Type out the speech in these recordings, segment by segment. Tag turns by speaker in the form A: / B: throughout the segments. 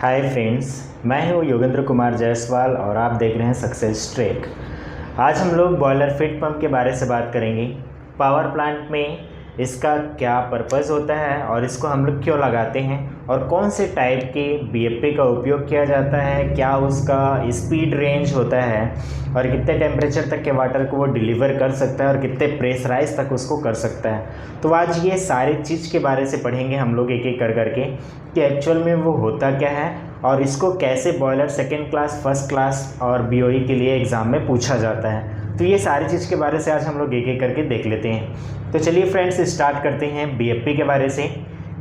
A: Hi friends, मैं हूँ योगेंद्र कुमार जायसवाल और आप देख रहे हैं सक्सेस ट्रैक। आज हम लोग बॉयलर फीड पंप के बारे से बात करेंगे। पावर प्लांट में इसका क्या पर्पज़ होता है और इसको हम लोग क्यों लगाते हैं और कौन से टाइप के बीएफपी का उपयोग किया जाता है, क्या उसका स्पीड रेंज होता है और कितने टेम्परेचर तक के वाटर को वो डिलीवर कर सकता है और कितने प्रेशराइज तक उसको कर सकता है। तो आज ये सारी चीज़ के बारे से पढ़ेंगे हम लोग एक एक कर करके कि एक्चुअल में वो होता क्या है और इसको कैसे boiler second class, first class और बीओई के लिए एग्ज़ाम में पूछा जाता है। तो ये सारी चीज़ के बारे से आज हम लोग एक एक करके देख लेते हैं। तो चलिए फ्रेंड्स, स्टार्ट करते हैं बीएफपी के बारे से।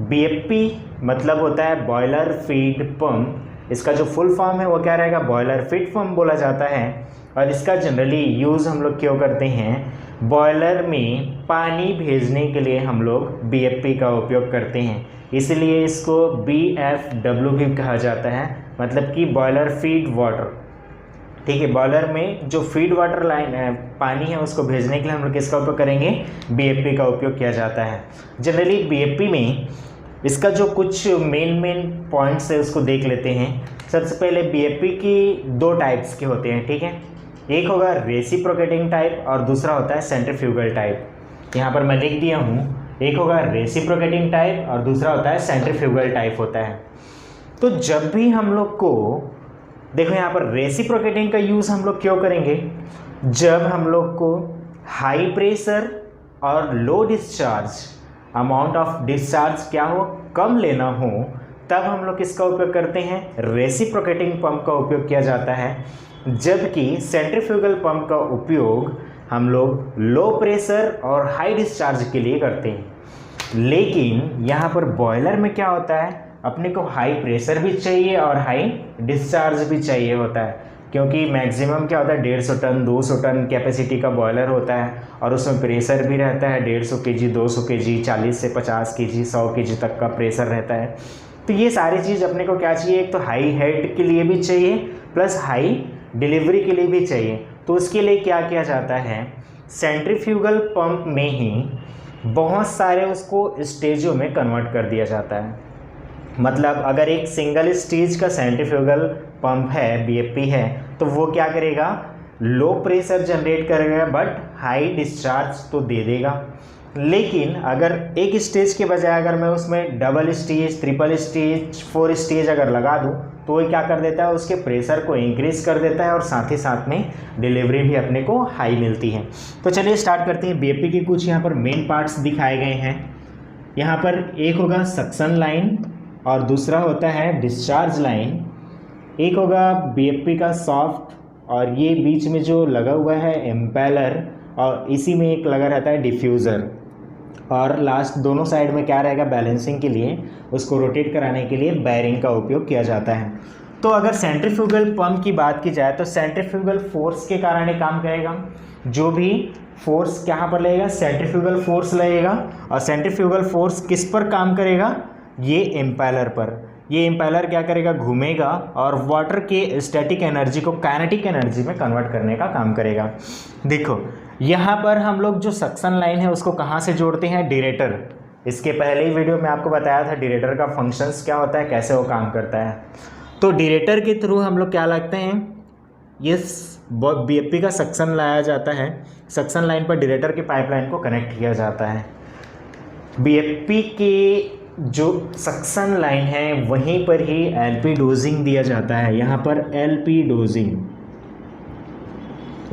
A: बीएफपी मतलब होता है बॉयलर फीड पंप। इसका जो फुल फॉर्म है वो क्या रहेगा, बॉयलर फीड पंप बोला जाता है। और इसका जनरली यूज़ हम लोग क्यों करते हैं, बॉयलर में पानी भेजने के लिए हम लोग बीएफपी का उपयोग करते हैं, इसलिए इसको BFW भी कहा जाता है, मतलब कि बॉयलर फीड वाटर। ठीक है, बॉयलर में जो फीड वाटर लाइन है, पानी है, उसको भेजने के लिए हम लोग किसका उपयोग करेंगे, बीएफपी का उपयोग किया जाता है। जनरली बीएफपी में इसका जो कुछ मेन पॉइंट्स है उसको देख लेते हैं। सबसे पहले बीएफपी की दो टाइप्स के होते हैं, ठीक है। एक होगा रेसिप्रोकेटिंग टाइप और दूसरा होता है सेंट्रीफ्यूगल टाइप। यहाँ पर मैं लिख दिया हूँ, एक होगा रेसिप्रोकेटिंग टाइप और दूसरा होता है सेंट्रीफ्यूगल टाइप होता है। तो जब भी हम लोग को देखो, यहाँ पर रेसिप्रोकेटिंग का यूज़ हम लोग क्यों करेंगे, जब हम लोग को हाई प्रेशर और low discharge, amount of discharge क्या हो, कम लेना हो, तब हम लोग किसका उपयोग करते हैं, रेसिप्रोकेटिंग पंप का उपयोग किया जाता है। जबकि सेंट्रीफ्यूगल पंप का उपयोग हम लोग लो प्रेशर और हाई डिस्चार्ज के लिए करते हैं। लेकिन यहाँ पर बॉयलर में क्या होता है, अपने को हाई प्रेशर भी चाहिए और हाई डिस्चार्ज भी चाहिए होता है, क्योंकि मैक्सिमम क्या होता है 150 टन 200 टन कैपेसिटी का बॉयलर होता है और उसमें प्रेशर भी रहता है 150 केजी, 200 केजी, 40 से 50 केजी, 100 केजी तक का प्रेशर रहता है। तो ये सारी चीज़ अपने को क्या चाहिए, एक तो हाई हेड के लिए भी चाहिए प्लस हाई डिलीवरी के लिए भी चाहिए। तो उसके लिए क्या किया जाता है, सेंट्रीफ्यूगल पंप में ही बहुत सारे उसको स्टेजों में कन्वर्ट कर दिया जाता है। मतलब अगर एक सिंगल स्टेज का सेंट्रीफ्यूगल पंप है, बीएफपी है, तो वो क्या करेगा, लो प्रेशर जनरेट करेगा बट हाई डिस्चार्ज तो दे देगा। लेकिन अगर एक स्टेज के बजाय अगर मैं उसमें double stage, triple stage, 4 stage अगर लगा दूं, तो वो क्या कर देता है, उसके प्रेशर को इंक्रीज़ कर देता है और साथ ही साथ में डिलीवरी भी अपने को हाई मिलती है। तो चलिए स्टार्ट करते हैं। बीएफपी के कुछ यहाँ पर मेन पार्ट्स दिखाए गए हैं। यहाँ पर एक होगा सक्शन लाइन और दूसरा होता है डिस्चार्ज लाइन। एक होगा बीएफपी का सॉफ्ट और ये बीच में जो लगा हुआ है इम्पेलर, और इसी में एक लगा रहता है डिफ्यूज़र। और लास्ट दोनों साइड में क्या रहेगा, बैलेंसिंग के लिए, उसको रोटेट कराने के लिए बैरिंग का उपयोग किया जाता है। तो अगर सेंट्रीफ्यूगल पंप की बात की जाए तो सेंट्रीफ्यूगल फोर्स के कारण ये काम करेगा। जो भी फोर्स कहाँ पर लगेगा, सेंट्रीफ्यूगल फोर्स लगेगा। और सेंट्रीफ्यूगल फोर्स किस पर काम करेगा, ये इम्पेलर पर। ये इम्पेलर क्या करेगा, घूमेगा और वाटर के स्टैटिक एनर्जी को काइनेटिक एनर्जी में कन्वर्ट करने का काम करेगा। देखो यहाँ पर हम लोग जो सक्शन लाइन है उसको कहाँ से जोड़ते हैं, डिरेटर। इसके पहले ही वीडियो में आपको बताया था डिरेटर का फंक्शंस क्या होता है, कैसे वो काम करता है। तो डिरेटर के थ्रू हम लोग क्या लगते हैं, ये बीएफपी का सक्शन लाया जाता है। सक्शन लाइन पर डिरेटर के पाइपलाइन को कनेक्ट किया जाता है। बीएफपी के जो सक्शन लाइन है वहीं पर ही एलपी डोजिंग दिया जाता है। यहाँ पर एलपी डोजिंग,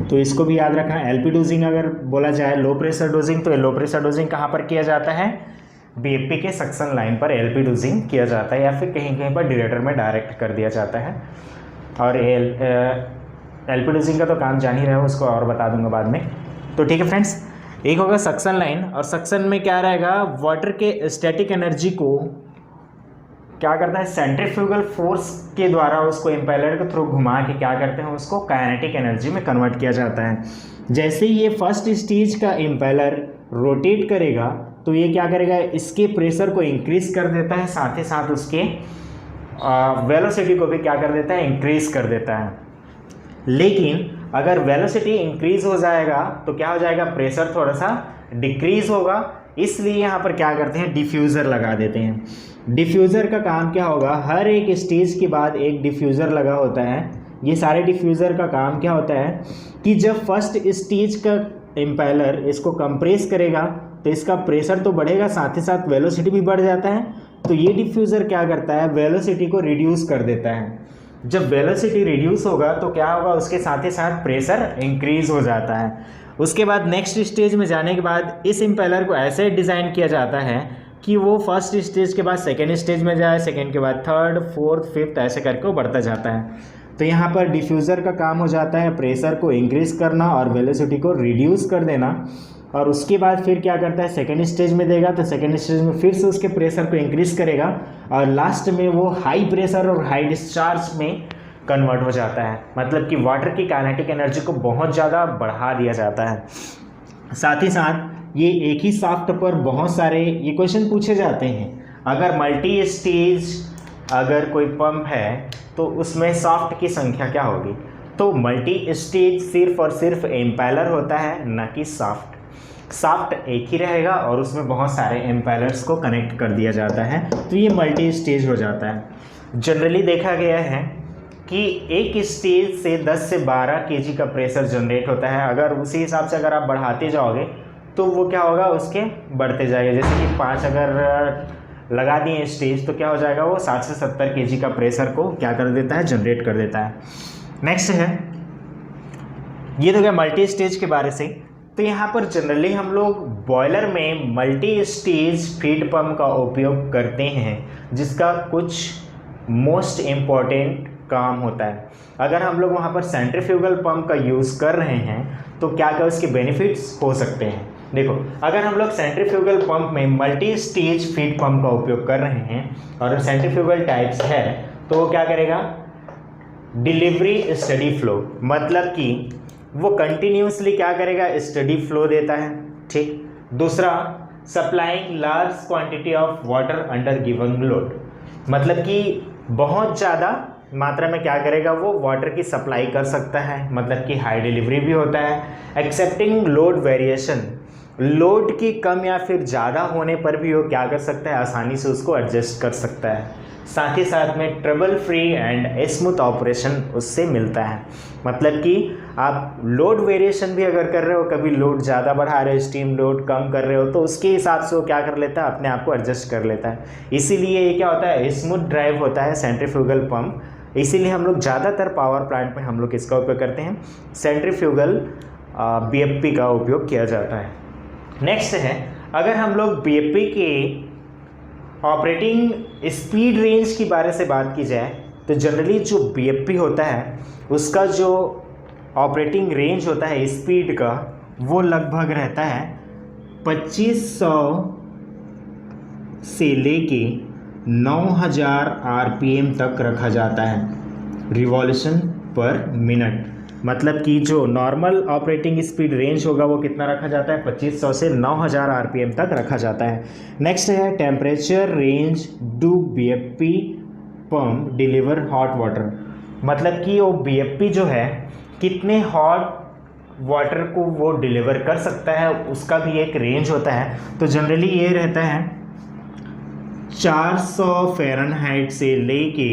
A: तो इसको भी याद रखना। एलपी डोजिंग अगर बोला जाए लो प्रेशर डोजिंग, तो लो प्रेशर डोजिंग कहाँ पर किया जाता है, बीएफपी के सक्शन लाइन पर एलपी डोजिंग किया जाता है, या फिर कहीं कहीं पर डिरेटर में डायरेक्ट कर दिया जाता है। और एलपी डोजिंग का तो काम जान ही रहे हो, उसको और बता दूंगा बाद में। तो ठीक है फ्रेंड्स, एक होगा सक्शन लाइन और सक्शन में क्या रहेगा, वाटर के स्टैटिक एनर्जी को क्या करता है, सेंट्रीफ्यूगल फोर्स के द्वारा उसको इम्पेलर के थ्रू घुमा के क्या करते हैं, उसको काइनेटिक एनर्जी में कन्वर्ट किया जाता है। जैसे ही ये फर्स्ट स्टेज का इम्पेलर रोटेट करेगा तो ये क्या करेगा, इसके प्रेशर को इंक्रीज कर देता है, साथ ही साथ उसके वेलोसिटी को भी क्या कर देता है, इंक्रीज कर देता है। लेकिन अगर वेलोसिटी इंक्रीज हो जाएगा तो क्या हो जाएगा, प्रेशर थोड़ा सा डिक्रीज होगा, इसलिए यहाँ पर क्या करते हैं, डिफ्यूज़र लगा देते हैं। डिफ्यूज़र का काम क्या होगा, हर एक स्टेज के बाद एक डिफ्यूज़र लगा होता है। ये सारे डिफ्यूज़र का काम क्या होता है कि जब फर्स्ट स्टेज का इम्पेलर इसको कंप्रेस करेगा तो इसका प्रेशर तो बढ़ेगा, साथ ही साथ वेलोसिटी भी बढ़ जाता है। तो ये डिफ्यूज़र क्या करता है, वेलोसिटी को रिड्यूस कर देता है। जब वेलोसिटी रिड्यूस होगा तो क्या होगा, उसके साथ ही साथ प्रेशर इंक्रीज़ हो जाता है। उसके बाद नेक्स्ट स्टेज में जाने के बाद इस इम्पेलर को ऐसे डिज़ाइन किया जाता है कि वो फर्स्ट स्टेज के बाद सेकेंड स्टेज में जाए, सेकेंड के बाद थर्ड, फोर्थ, फिफ्थ, ऐसे करके वो बढ़ता जाता है। तो यहाँ पर डिफ्यूज़र का काम हो जाता है प्रेशर को इंक्रीज़ करना और वेलोसिटी को रिड्यूस कर देना। और उसके बाद फिर क्या करता है, सेकेंड स्टेज में देगा तो सेकेंड स्टेज में फिर से उसके प्रेशर को इंक्रीज़ करेगा और लास्ट में वो हाई प्रेशर और हाई डिस्चार्ज में कन्वर्ट हो जाता है। मतलब कि वाटर की काइनेटिक एनर्जी को बहुत ज़्यादा बढ़ा दिया जाता है। साथ ही साथ ये एक ही शाफ्ट पर बहुत सारे ये क्वेश्चन पूछे जाते हैं। अगर मल्टी स्टेज अगर कोई पंप है तो उसमें शाफ्ट की संख्या क्या होगी, तो मल्टी स्टेज सिर्फ और सिर्फ इम्पेलर होता है, न कि शाफ्ट। शाफ्ट एक ही रहेगा और उसमें बहुत सारे इम्पेलर्स को कनेक्ट कर दिया जाता है, तो ये मल्टी स्टेज हो जाता है। जनरली देखा गया है कि एक स्टेज से 10 से 12 केजी का प्रेशर जनरेट होता है। अगर उसी हिसाब से अगर आप बढ़ाते जाओगे तो वो क्या होगा, उसके बढ़ते जाएगा। जैसे कि 5 अगर लगा दिए स्टेज तो क्या हो जाएगा, वो 60 से 70 केजी का प्रेशर को क्या कर देता है, जनरेट कर देता है। नेक्स्ट है, ये तो क्या मल्टी स्टेज के बारे से। तो यहाँ पर जनरली हम लोग बॉयलर में मल्टी स्टेज फीड पंप का उपयोग करते हैं, जिसका कुछ मोस्ट इम्पॉर्टेंट काम होता है। अगर हम लोग वहाँ पर सेंट्रीफ्यूगल पंप का यूज़ कर रहे हैं तो क्या क्या उसके बेनिफिट्स हो सकते हैं। देखो, अगर हम लोग सेंट्रीफ्यूगल पंप में मल्टी स्टेज फीड पंप का उपयोग कर रहे हैं और सेंट्रीफ्यूगल टाइप्स है तो वो क्या करेगा, डिलीवरी स्टडी फ्लो, मतलब कि वो कंटिन्यूसली क्या करेगा, स्टडी फ्लो देता है। ठीक। दूसरा, supplying large quantity of water under given load, मतलब कि बहुत ज़्यादा मात्रा में क्या करेगा, वो वाटर की सप्लाई कर सकता है, मतलब कि हाई डिलीवरी भी होता है। एक्सेप्टिंग लोड वेरिएशन, लोड की कम या फिर ज़्यादा होने पर भी वो क्या कर सकता है, आसानी से उसको एडजस्ट कर सकता है। साथ ही साथ में trouble free and smooth operation उससे मिलता है। मतलब कि आप लोड वेरिएशन भी अगर कर रहे हो, कभी लोड ज़्यादा बढ़ा रहे हो, स्टीम लोड कम कर रहे हो, तो उसके हिसाब से वो क्या कर लेता है, अपने आप को एडजस्ट कर लेता है। इसीलिए ये क्या होता है, स्मूथ ड्राइव होता है सेंट्रीफ्यूगल पंप। इसीलिए हम लोग ज़्यादातर पावर प्लांट में हम लोग इसका उपयोग करते हैं, सेंट्रीफ्यूगल बीएफपी का उपयोग किया जाता है। नेक्स्ट है, अगर हम लोग बीएफपी के ऑपरेटिंग स्पीड रेंज की बारे से बात की जाए तो जनरली जो बीएफपी होता है उसका जो ऑपरेटिंग रेंज होता है स्पीड का, वो लगभग रहता है 2500 से लेके 9000 आरपीएम तक रखा जाता है, रिवॉल्यूशन पर मिनट। मतलब कि जो नॉर्मल ऑपरेटिंग स्पीड रेंज होगा वो कितना रखा जाता है, 2500 से 9000 आरपीएम तक रखा जाता है। नेक्स्ट है, temperature range do BFP pump deliver hot water, मतलब कि वो बीएफपी जो है कितने हॉट वाटर को वो डिलीवर कर सकता है, उसका भी एक रेंज होता है। तो जनरली ये रहता है 400 फ़ारेनहाइट से लेके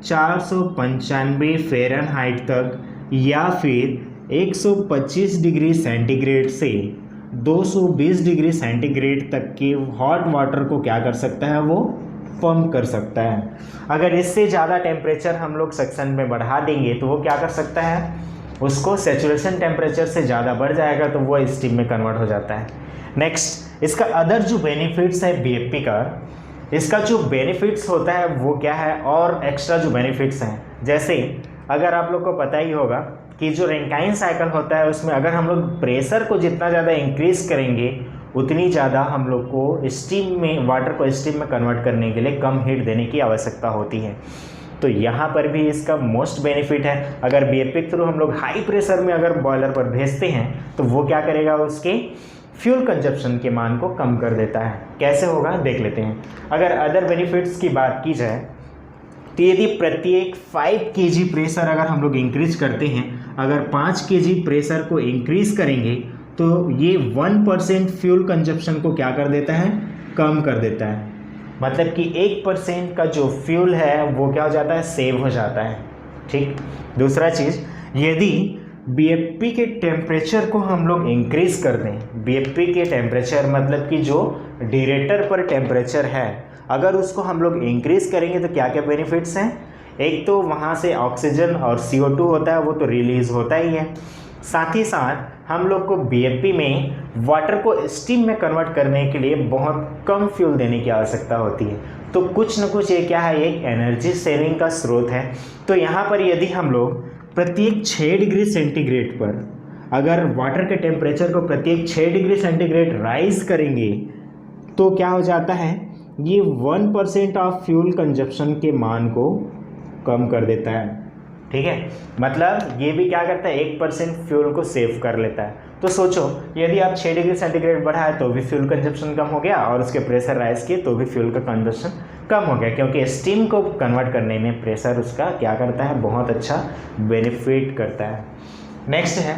A: 495 फ़ारेनहाइट तक, या फिर 125 डिग्री सेंटीग्रेड से 220 डिग्री सेंटीग्रेड तक के हॉट वाटर को क्या कर सकता है, वो पंप कर सकता है। अगर इससे ज़्यादा टेम्परेचर हम लोग सक्शन में बढ़ा देंगे तो वो क्या कर सकता है, उसको सैचुरेशन टेम्परेचर से ज़्यादा बढ़ जाएगा तो वो स्टीम में कन्वर्ट हो जाता है। नेक्स्ट, इसका अदर जो बेनिफिट्स है बीएफपी का, इसका जो बेनिफिट्स होता है वो क्या है, और एक्स्ट्रा जो बेनिफिट्स हैं, जैसे अगर आप लोग को पता ही होगा कि जो रैंकाइन साइकिल होता है उसमें अगर हम लोग प्रेशर को जितना ज़्यादा इंक्रीज़ करेंगे उतनी ज़्यादा हम लोग को स्टीम में, वाटर को स्टीम में कन्वर्ट करने के लिए कम हीट देने की आवश्यकता होती है। तो यहाँ पर भी इसका मोस्ट बेनिफिट है। अगर बीएफपी के थ्रू हम लोग हाई प्रेशर में अगर बॉयलर पर भेजते हैं तो वो क्या करेगा, उसके फ्यूल कंजप्शन के मान को कम कर देता है। कैसे होगा देख लेते हैं। अगर अदर बेनिफिट्स की बात की जाए तो यदि प्रत्येक 5 kg प्रेशर अगर हम लोग इंक्रीज करते हैं, अगर 5 kg प्रेशर को इंक्रीज़ करेंगे तो ये 1% फ्यूल कंजप्शन को क्या कर देता है, कम कर देता है। मतलब कि 1% का जो फ्यूल है वो क्या हो जाता है, सेव हो जाता है। ठीक। दूसरा चीज़, यदि BFP के टेम्परेचर को हम लोग इंक्रीज़ कर दें, BFP के टेम्परेचर मतलब कि जो डिरेटर पर टेम्परेचर है, अगर उसको हम लोग इंक्रीज़ करेंगे तो क्या क्या बेनिफिट्स हैं। एक तो वहाँ से ऑक्सीजन और CO2 होता है, वो तो रिलीज़ होता ही है। साथ ही साथ हम लोग को BFP में वाटर को स्टीम में कन्वर्ट करने के लिए बहुत कम फ्यूल देने की आवश्यकता होती है। तो कुछ न कुछ ये क्या है, एक एनर्जी सेविंग का स्रोत है। तो यहाँ पर यदि हम लोग प्रत्येक 6 डिग्री सेंटीग्रेड पर अगर वाटर के टेम्परेचर को प्रत्येक 6 डिग्री सेंटीग्रेड राइज करेंगे तो क्या हो जाता है, ये 1% ऑफ फ्यूल कंजप्शन के मान को कम कर देता है। ठीक है, मतलब ये भी क्या करता है, 1% फ्यूल को सेव कर लेता है। तो सोचो, यदि आप 6 डिग्री सेंटीग्रेड बढ़ाए तो भी फ्यूल कंजप्शन कम हो गया, और उसके प्रेशर राइज किए तो भी फ्यूल का कंजप्शन कम हो गया, क्योंकि स्टीम को कन्वर्ट करने में प्रेशर उसका क्या करता है, बहुत अच्छा बेनिफिट करता है। नेक्स्ट है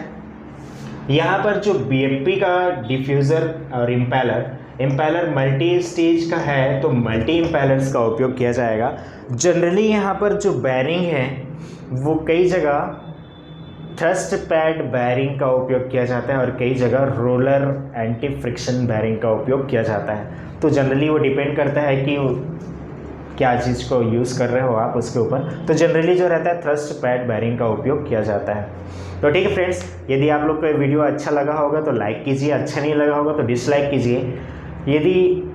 A: यहाँ पर जो BFP का डिफ्यूज़र और इम्पैलर मल्टी स्टेज का है, तो मल्टी इम्पैलर्स का उपयोग किया जाएगा। जनरली यहाँ पर जो बैरिंग है वो कई जगह थ्रस्ट पैड बैरिंग का उपयोग किया जाता है और कई जगह रोलर एंटी फ्रिक्शन बैरिंग का उपयोग किया जाता है। तो जनरली वो डिपेंड करता है कि क्या चीज़ को यूज़ कर रहे हो आप उसके ऊपर। तो जनरली जो रहता है थ्रस्ट पैड बैरिंग का उपयोग किया जाता है। तो ठीक है फ्रेंड्स, यदि आप लोग को ये वीडियो अच्छा लगा होगा तो लाइक कीजिए, अच्छा नहीं लगा होगा तो डिसलाइक कीजिए। यदि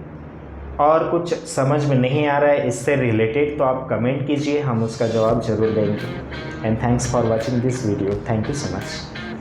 A: और कुछ समझ में नहीं आ रहा है इससे रिलेटेड तो आप कमेंट कीजिए, हम उसका जवाब ज़रूर देंगे। And thanks for watching this video. Thank you so much.